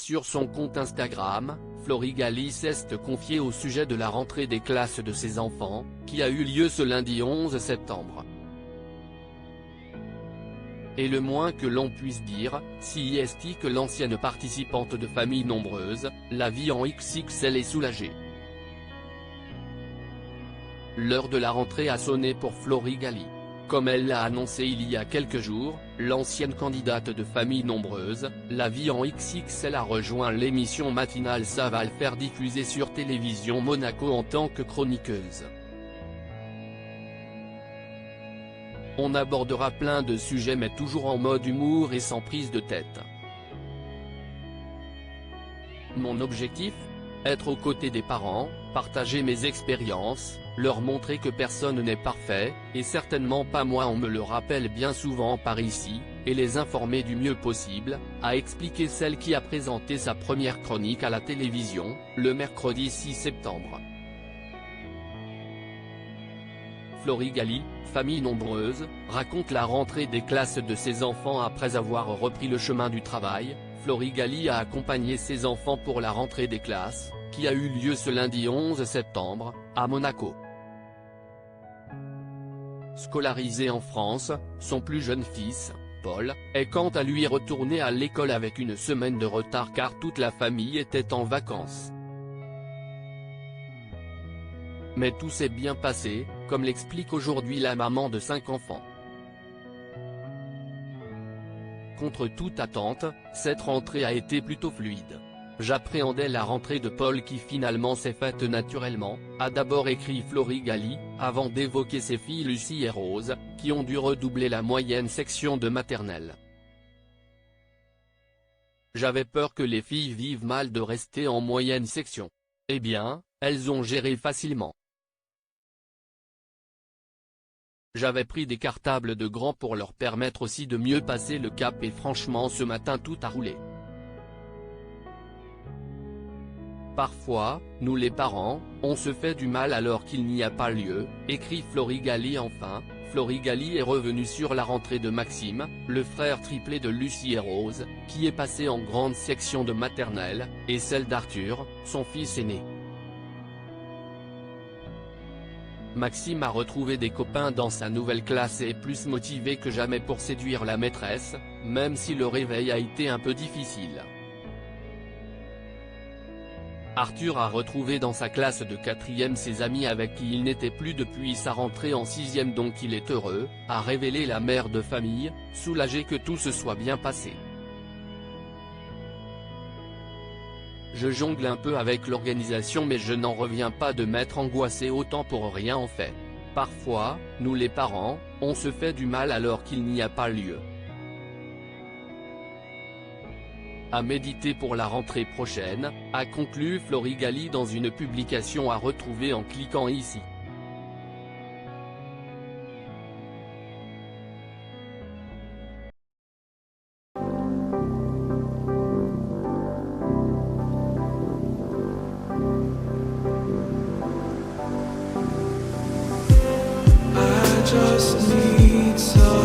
Sur son compte Instagram, Florigali s'est confiée au sujet de la rentrée des classes de ses enfants, qui a eu lieu ce lundi 11 septembre. Et le moins que l'on puisse dire, si est que l'ancienne participante de famille nombreuse, la vie en XXL est soulagée. L'heure de la rentrée a sonné pour Florigali. Comme elle l'a annoncé il y a quelques jours, l'ancienne candidate de famille nombreuse, la vie en XXL a rejoint l'émission matinale Ça va le faire diffusée sur Télévision Monaco en tant que chroniqueuse. On abordera plein de sujets mais toujours en mode humour et sans prise de tête. Mon objectif ? Être aux côtés des parents, partager mes expériences, leur montrer que personne n'est parfait, et certainement pas moi, on me le rappelle bien souvent par ici, et les informer du mieux possible, a expliqué celle qui a présenté sa première chronique à la télévision, le mercredi 6 septembre. Florigali, famille nombreuse, raconte la rentrée des classes de ses enfants après avoir repris le chemin du travail. Florigali a accompagné ses enfants pour la rentrée des classes, qui a eu lieu ce lundi 11 septembre, à Monaco. Scolarisé en France, son plus jeune fils, Paul, est quant à lui retourné à l'école avec une semaine de retard car toute la famille était en vacances. Mais tout s'est bien passé, comme l'explique aujourd'hui la maman de 5 enfants. Contre toute attente, cette rentrée a été plutôt fluide. J'appréhendais la rentrée de Paul qui finalement s'est faite naturellement, a d'abord écrit Florigali, avant d'évoquer ses filles Lucie et Rose, qui ont dû redoubler la moyenne section de maternelle. J'avais peur que les filles vivent mal de rester en moyenne section. Eh bien, elles ont géré facilement. J'avais pris des cartables de grands pour leur permettre aussi de mieux passer le cap et franchement ce matin tout a roulé. Parfois, nous les parents, on se fait du mal alors qu'il n'y a pas lieu, écrit Florigali enfin. Florigali est revenu sur la rentrée de Maxime, le frère triplé de Lucie et Rose, qui est passé en grande section de maternelle, et celle d'Arthur, son fils aîné. Maxime a retrouvé des copains dans sa nouvelle classe et est plus motivé que jamais pour séduire la maîtresse, même si le réveil a été un peu difficile. Arthur a retrouvé dans sa classe de 4e ses amis avec qui il n'était plus depuis sa rentrée en 6e donc il est heureux, a révélé la mère de famille, soulagée que tout se soit bien passé. Je jongle un peu avec l'organisation mais je n'en reviens pas de m'être angoissé autant pour rien en fait. Parfois, nous les parents, on se fait du mal alors qu'il n'y a pas lieu. À méditer pour la rentrée prochaine, a conclu Florigali dans une publication à retrouver en cliquant ici. I just need some